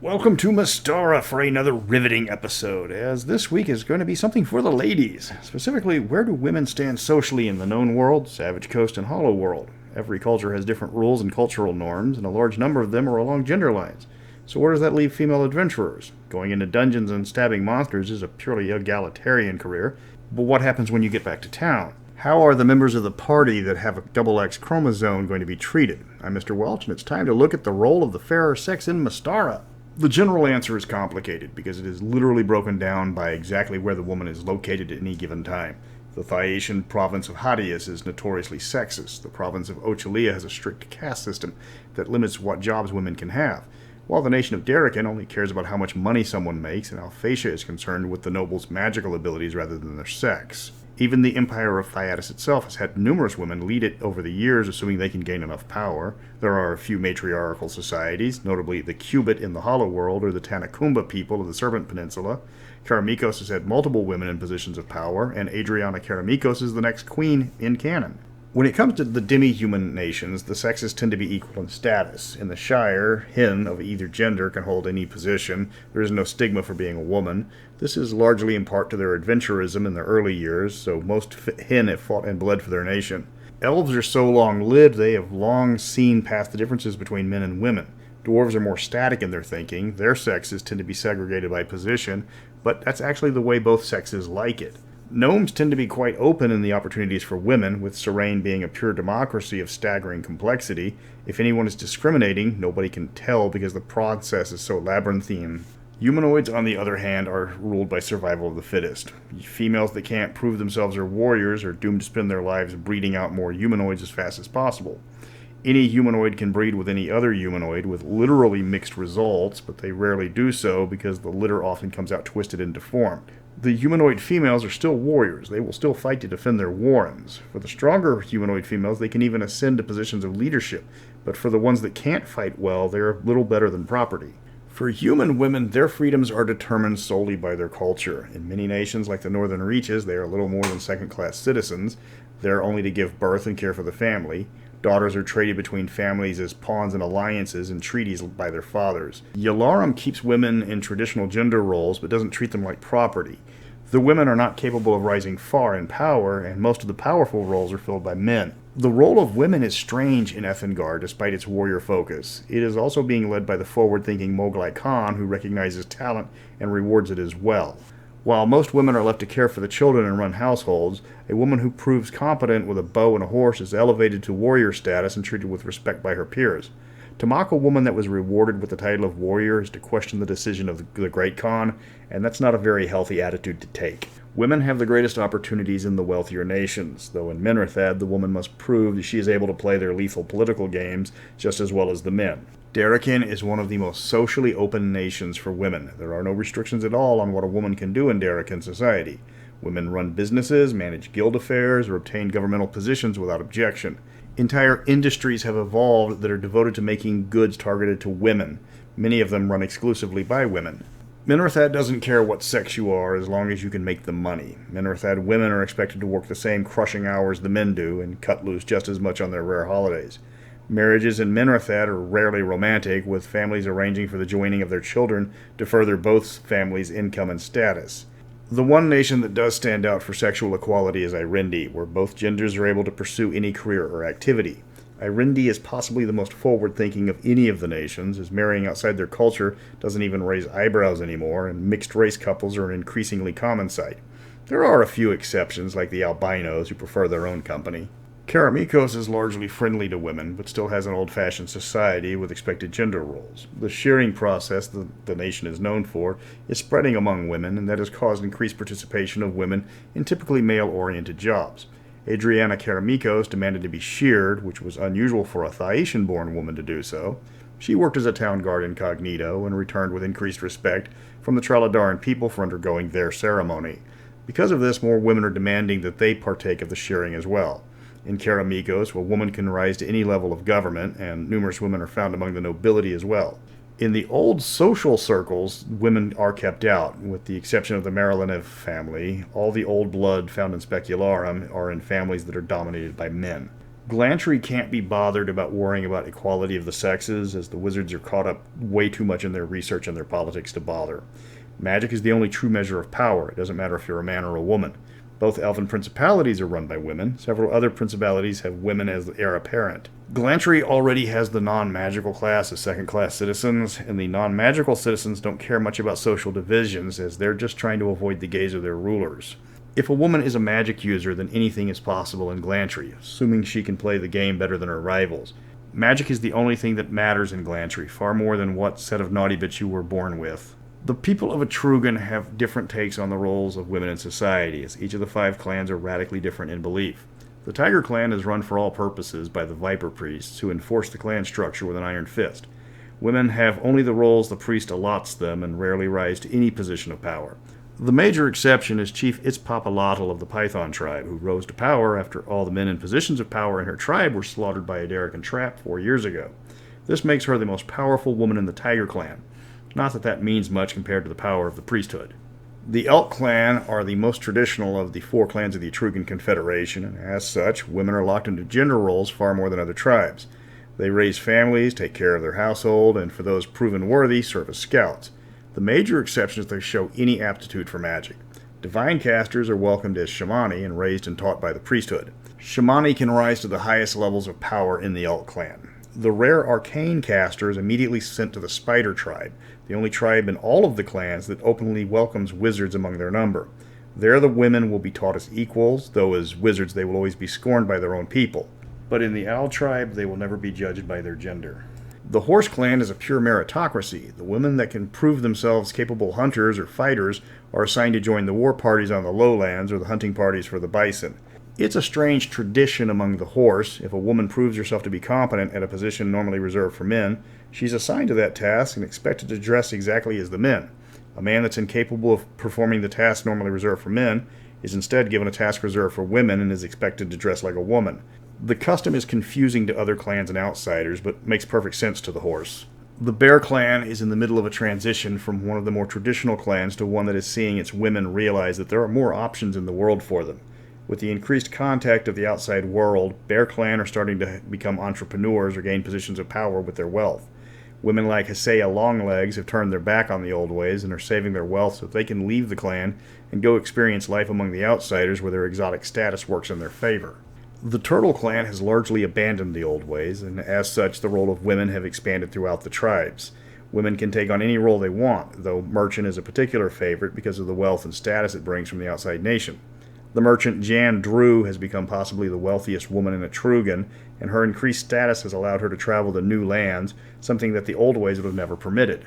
Welcome to Mystara for another riveting episode, as this week is going to be something for the ladies. Specifically, where do women stand socially in the known world, Savage Coast, and Hollow World? Every culture has different rules and cultural norms, and a large number of them are along gender lines. So where does that leave female adventurers? Going into dungeons and stabbing monsters is a purely egalitarian career, but what happens when you get back to town? How are the members of the party that have a double X chromosome going to be treated? I'm Mr. Welch, and it's time to look at the role of the fairer sex in Mystara. The general answer is complicated because it is literally broken down by exactly where the woman is located at any given time. The Phaeacian province of Hadius is notoriously sexist. The province of Ochalia has a strict caste system that limits what jobs women can have, while the nation of Darrakan only cares about how much money someone makes, and Alphatia is concerned with the nobles' magical abilities rather than their sex. Even the Empire of Phaeatus itself has had numerous women lead it over the years, assuming they can gain enough power. There are a few matriarchal societies, notably the Cubit in the Hollow World or the Tanakumba people of the Serpent Peninsula. Karamikos has had multiple women in positions of power, and Adriana Karamikos is the next queen in canon. When it comes to the demi-human nations, the sexes tend to be equal in status. In the Shire, hen of either gender can hold any position. There is no stigma for being a woman. This is largely in part to their adventurism in their early years, so most hen have fought and bled for their nation. Elves are so long-lived they have long seen past the differences between men and women. Dwarves are more static in their thinking. Their sexes tend to be segregated by position, but that's actually the way both sexes like it. Gnomes tend to be quite open in the opportunities for women, with Serene being a pure democracy of staggering complexity. If anyone is discriminating, nobody can tell because the process is so labyrinthine. Humanoids, on the other hand, are ruled by survival of the fittest. Females that can't prove themselves are warriors are doomed to spend their lives breeding out more humanoids as fast as possible. Any humanoid can breed with any other humanoid with literally mixed results, but they rarely do so because the litter often comes out twisted and deformed. The humanoid females are still warriors. They will still fight to defend their warrens. For the stronger humanoid females, they can even ascend to positions of leadership, but for the ones that can't fight well, they are little better than property. For human women, their freedoms are determined solely by their culture. In many nations, like the Northern Reaches, they are little more than second-class citizens. They're only to give birth and care for the family. Daughters are traded between families as pawns in alliances and treaties by their fathers. Yalarum keeps women in traditional gender roles, but doesn't treat them like property. The women are not capable of rising far in power, and most of the powerful roles are filled by men. The role of women is strange in Ethengar, despite its warrior focus. It is also being led by the forward-thinking Moglai Khan, who recognizes talent and rewards it as well. While most women are left to care for the children and run households, a woman who proves competent with a bow and a horse is elevated to warrior status and treated with respect by her peers. To mock a woman that was rewarded with the title of warrior is to question the decision of the Great Khan, and that's not a very healthy attitude to take. Women have the greatest opportunities in the wealthier nations, though in Minrathad the woman must prove that she is able to play their lethal political games just as well as the men. Darrakan is one of the most socially open nations for women. There are no restrictions at all on what a woman can do in Darrakan society. Women run businesses, manage guild affairs, or obtain governmental positions without objection. Entire industries have evolved that are devoted to making goods targeted to women. Many of them run exclusively by women. Minrathad doesn't care what sex you are as long as you can make the money. Minrathad women are expected to work the same crushing hours the men do and cut loose just as much on their rare holidays. Marriages in Minrathad are rarely romantic, with families arranging for the joining of their children to further both families' income and status. The one nation that does stand out for sexual equality is Irendi, where both genders are able to pursue any career or activity. Irendi is possibly the most forward-thinking of any of the nations, as marrying outside their culture doesn't even raise eyebrows anymore, and mixed-race couples are an increasingly common sight. There are a few exceptions, like the albinos, who prefer their own company. Karamikos is largely friendly to women, but still has an old-fashioned society with expected gender roles. The shearing process the nation is known for is spreading among women, and that has caused increased participation of women in typically male-oriented jobs. Adriana Karamikos demanded to be sheared, which was unusual for a Phaeacian-born woman to do so. She worked as a town guard incognito and returned with increased respect from the Traladaran people for undergoing their ceremony. Because of this, more women are demanding that they partake of the shearing as well. In Karamikos, a woman can rise to any level of government, and numerous women are found among the nobility as well. In the old social circles, women are kept out, with the exception of the Marilanev family. All the old blood found in Specularum are in families that are dominated by men. Glantry can't be bothered about worrying about equality of the sexes, as the wizards are caught up way too much in their research and their politics to bother. Magic is the only true measure of power. It doesn't matter if you're a man or a woman. Both elven principalities are run by women. Several other principalities have women as the heir apparent. Glantry already has the non-magical class as second-class citizens, and the non-magical citizens don't care much about social divisions, as they're just trying to avoid the gaze of their rulers. If a woman is a magic user, then anything is possible in Glantry, assuming she can play the game better than her rivals. Magic is the only thing that matters in Glantry, far more than what set of naughty bits you were born with. The people of Etrugan have different takes on the roles of women in society, as each of the 5 clans are radically different in belief. The Tiger Clan is run for all purposes by the Viper Priests, who enforce the clan structure with an iron fist. Women have only the roles the priest allots them and rarely rise to any position of power. The major exception is Chief Itzpapalotl of the Python tribe, who rose to power after all the men in positions of power in her tribe were slaughtered by a Darrican trap 4 years ago. This makes her the most powerful woman in the Tiger Clan. Not that that means much compared to the power of the priesthood. The Elk clan are the most traditional of the 4 clans of the Etrugan Confederation, and as such, women are locked into gender roles far more than other tribes. They raise families, take care of their household, and for those proven worthy, serve as scouts. The major exception is they show any aptitude for magic. Divine casters are welcomed as shamani and raised and taught by the priesthood. Shamani can rise to the highest levels of power in the Elk clan. The rare arcane caster is immediately sent to the Spider tribe, the only tribe in all of the clans that openly welcomes wizards among their number. There the women will be taught as equals, though as wizards they will always be scorned by their own people. But in the Owl tribe they will never be judged by their gender. The Horse clan is a pure meritocracy. The women that can prove themselves capable hunters or fighters are assigned to join the war parties on the lowlands or the hunting parties for the bison. It's a strange tradition among the Horse. If a woman proves herself to be competent at a position normally reserved for men, she's assigned to that task and expected to dress exactly as the men. A man that's incapable of performing the task normally reserved for men is instead given a task reserved for women and is expected to dress like a woman. The custom is confusing to other clans and outsiders, but makes perfect sense to the Horse. The Bear clan is in the middle of a transition from one of the more traditional clans to one that is seeing its women realize that there are more options in the world for them. With the increased contact of the outside world, Bear clan are starting to become entrepreneurs or gain positions of power with their wealth. Women like Hesea Longlegs have turned their back on the old ways and are saving their wealth so that they can leave the clan and go experience life among the outsiders where their exotic status works in their favor. The Turtle clan has largely abandoned the old ways, and as such the role of women have expanded throughout the tribes. Women can take on any role they want, though Merchant is a particular favorite because of the wealth and status it brings from the outside nation. The merchant Jan Drew has become possibly the wealthiest woman in Etrugan, and her increased status has allowed her to travel to new lands, something that the old ways would have never permitted.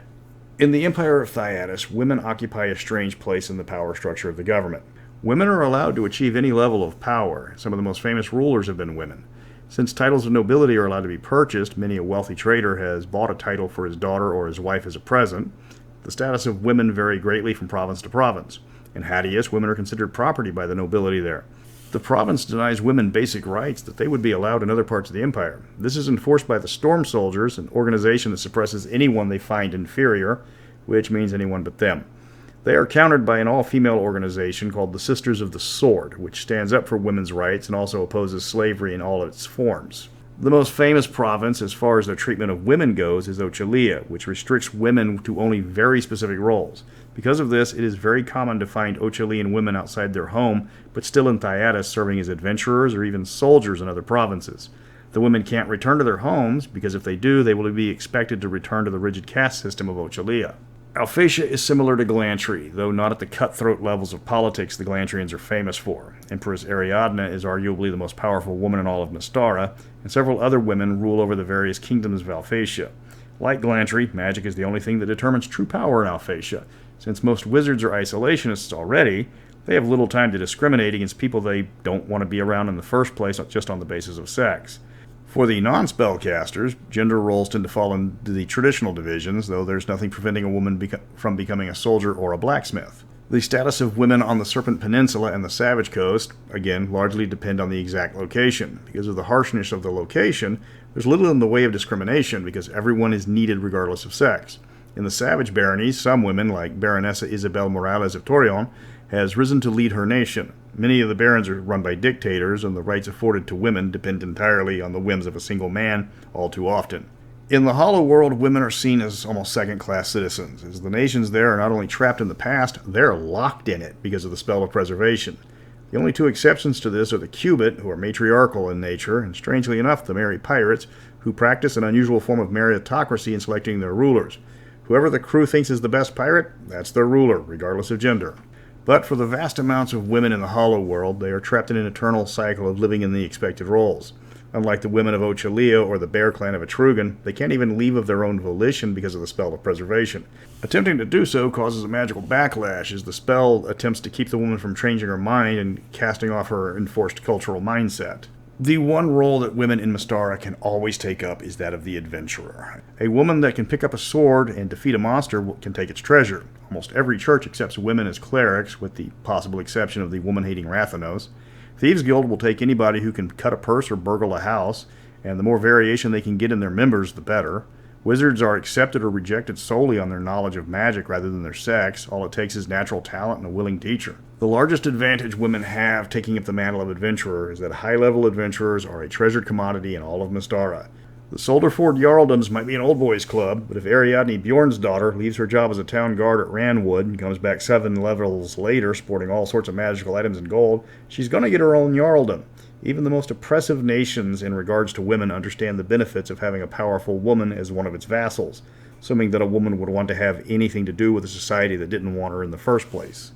In the Empire of Thyatis, women occupy a strange place in the power structure of the government. Women are allowed to achieve any level of power. Some of the most famous rulers have been women. Since titles of nobility are allowed to be purchased, many a wealthy trader has bought a title for his daughter or his wife as a present. The status of women vary greatly from province to province. In Hadius, women are considered property by the nobility there. The province denies women basic rights that they would be allowed in other parts of the empire. This is enforced by the Storm Soldiers, an organization that suppresses anyone they find inferior, which means anyone but them. They are countered by an all-female organization called the Sisters of the Sword, which stands up for women's rights and also opposes slavery in all its forms. The most famous province as far as their treatment of women goes is Ochalia, which restricts women to only very specific roles. Because of this, it is very common to find Ochalian women outside their home, but still in Thyatis serving as adventurers or even soldiers in other provinces. The women can't return to their homes, because if they do, they will be expected to return to the rigid caste system of Ochalia. Alphatia is similar to Glantry, though not at the cutthroat levels of politics the Glantrians are famous for. Empress Ariadne is arguably the most powerful woman in all of Mystara, and several other women rule over the various kingdoms of Alphatia. Like Glantry, magic is the only thing that determines true power in Alphatia. Since most wizards are isolationists already, they have little time to discriminate against people they don't want to be around in the first place just on the basis of sex. For the non-spellcasters, gender roles tend to fall into the traditional divisions, though there's nothing preventing a woman from becoming a soldier or a blacksmith. The status of women on the Serpent Peninsula and the Savage Coast, again, largely depend on the exact location. Because of the harshness of the location, there's little in the way of discrimination because everyone is needed regardless of sex. In the Savage Baronies, some women, like Baronessa Isabel Morales of Torreon, has risen to lead her nation. Many of the barons are run by dictators, and the rights afforded to women depend entirely on the whims of a single man, all too often. In the Hollow World, women are seen as almost second-class citizens, as the nations there are not only trapped in the past, they're locked in it because of the spell of preservation. The only two exceptions to this are the Cubit, who are matriarchal in nature, and strangely enough, the merry pirates, who practice an unusual form of meritocracy in selecting their rulers. Whoever the crew thinks is the best pirate, that's their ruler, regardless of gender. But for the vast amounts of women in the Hollow World, they are trapped in an eternal cycle of living in the expected roles. Unlike the women of Ochalia or the Bear Clan of Etrugan, they can't even leave of their own volition because of the spell of preservation. Attempting to do so causes a magical backlash, as the spell attempts to keep the woman from changing her mind and casting off her enforced cultural mindset. The one role that women in Mystara can always take up is that of the adventurer. A woman that can pick up a sword and defeat a monster can take its treasure. Almost every church accepts women as clerics, with the possible exception of the woman-hating Rathanos. Thieves' Guild will take anybody who can cut a purse or burgle a house, and the more variation they can get in their members, the better. Wizards are accepted or rejected solely on their knowledge of magic rather than their sex. All it takes is natural talent and a willing teacher. The largest advantage women have taking up the mantle of adventurer is that high-level adventurers are a treasured commodity in all of Mystara. The Solderford Jarldoms might be an old boys club, but if Ariadne Bjornsdottir leaves her job as a town guard at Ranwood and comes back 7 levels later sporting all sorts of magical items and gold, she's going to get her own Jarldom. Even the most oppressive nations in regards to women understand the benefits of having a powerful woman as one of its vassals, assuming that a woman would want to have anything to do with a society that didn't want her in the first place.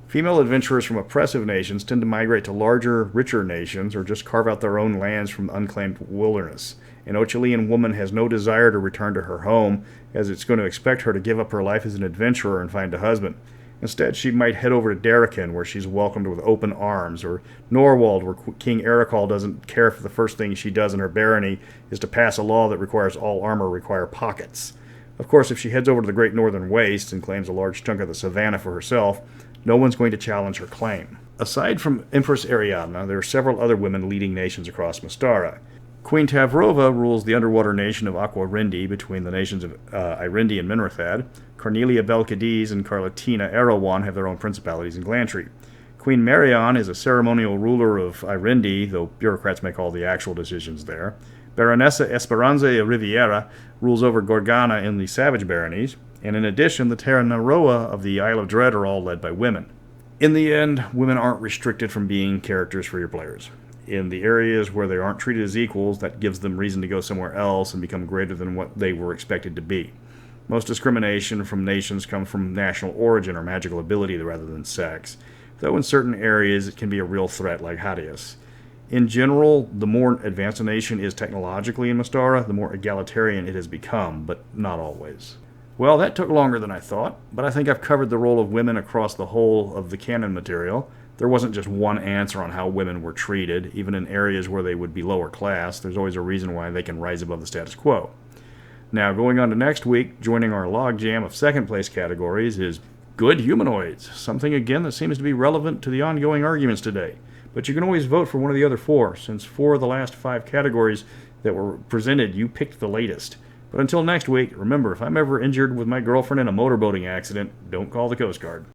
Female adventurers from oppressive nations tend to migrate to larger, richer nations or just carve out their own lands from the unclaimed wilderness. An Ochalian woman has no desire to return to her home, as it's going to expect her to give up her life as an adventurer and find a husband. Instead, she might head over to Darraken, where she's welcomed with open arms, or Norwald, where King Ericol doesn't care if the first thing she does in her barony is to pass a law that requires all armor require pockets. Of course, if she heads over to the Great Northern Wastes and claims a large chunk of the savannah for herself, no one's going to challenge her claim. Aside from Empress Ariadna, there are several other women leading nations across Mystara. Queen Tavrova rules the underwater nation of Aqua Rindi between the nations of Irindi and Minrathad. Cornelia Belcadiz and Carlatina Erewhon have their own principalities in Glantry. Queen Marion is a ceremonial ruler of Irindi, though bureaucrats make all the actual decisions there. Baronessa Esperanza Riviera rules over Gorgana in the Savage Baronies, and in addition, the Terra Naroa of the Isle of Dread are all led by women. In the end, women aren't restricted from being characters for your players. In the areas where they aren't treated as equals, that gives them reason to go somewhere else and become greater than what they were expected to be. Most discrimination from nations comes from national origin or magical ability rather than sex, though in certain areas it can be a real threat, like Hadius. In general, the more advanced a nation is technologically in Mystara, the more egalitarian it has become, but not always. Well, that took longer than I thought, but I think I've covered the role of women across the whole of the canon material. There wasn't just one answer on how women were treated. Even in areas where they would be lower class, there's always a reason why they can rise above the status quo. Now, going on to next week, joining our logjam of second place categories is good humanoids, something again that seems to be relevant to the ongoing arguments today. But you can always vote for one of the other 4, since 4 of the last 5 categories that were presented, you picked the latest. But until next week, remember, if I'm ever injured with my girlfriend in a motorboating accident, don't call the Coast Guard.